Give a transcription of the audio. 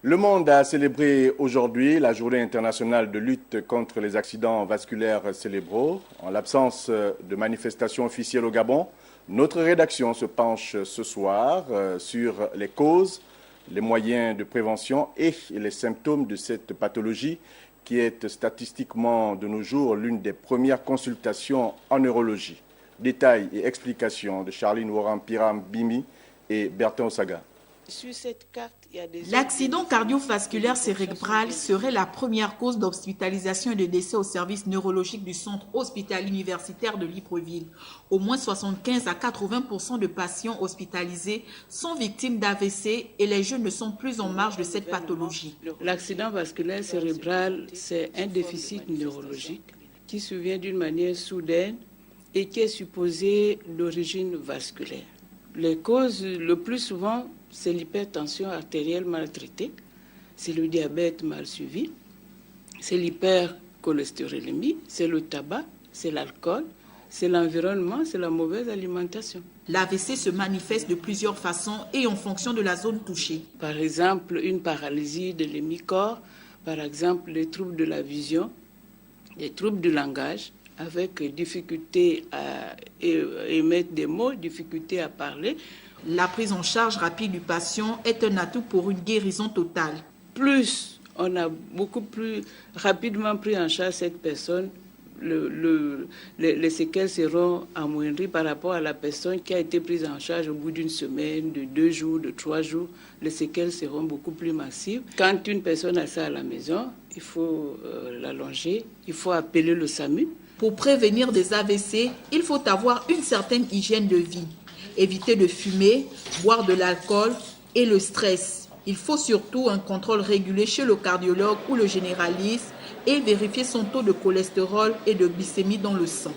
Le monde a célébré aujourd'hui la journée internationale de lutte contre les accidents vasculaires cérébraux. En l'absence de manifestations officielles au Gabon, notre rédaction se penche ce soir sur les causes, les moyens de prévention et les symptômes de cette pathologie qui est statistiquement de nos jours l'une des premières consultations en neurologie. Détails et explications de Charline Woram-Piram-Bimi et Bertin Osaga. Sur cette carte, il y a des L'accident cardiovasculaire cérébral serait la première cause d'hospitalisation et de décès au service neurologique du centre hospitalier universitaire de Libreville. Au moins 75 à 80% de patients hospitalisés sont victimes d'AVC et les jeunes ne sont plus en marge de cette pathologie. L'accident vasculaire cérébral, c'est un déficit neurologique qui survient d'une manière soudaine et qui est supposé d'origine vasculaire. Les causes, le plus souvent, c'est l'hypertension artérielle mal traitée, c'est le diabète mal suivi, c'est l'hypercholestérolémie, c'est le tabac, c'est l'alcool, c'est l'environnement, c'est la mauvaise alimentation. L'AVC se manifeste de plusieurs façons et en fonction de la zone touchée. Par exemple, une paralysie de l'hémicorps, par exemple les troubles de la vision, les troubles du langage, avec difficulté à émettre des mots, difficulté à parler. La prise en charge rapide du patient est un atout pour une guérison totale. Plus on a beaucoup plus rapidement pris en charge cette personne, les séquelles seront amoindries par rapport à la personne qui a été prise en charge au bout d'une semaine, de 2 jours, de 3 jours. Les séquelles seront beaucoup plus massives. Quand une personne a ça à la maison, il faut l'allonger, il faut appeler le SAMU. Pour prévenir des AVC, il faut avoir une certaine hygiène de vie. Éviter de fumer, boire de l'alcool et le stress. Il faut surtout un contrôle régulier chez le cardiologue ou le généraliste et vérifier son taux de cholestérol et de glycémie dans le sang.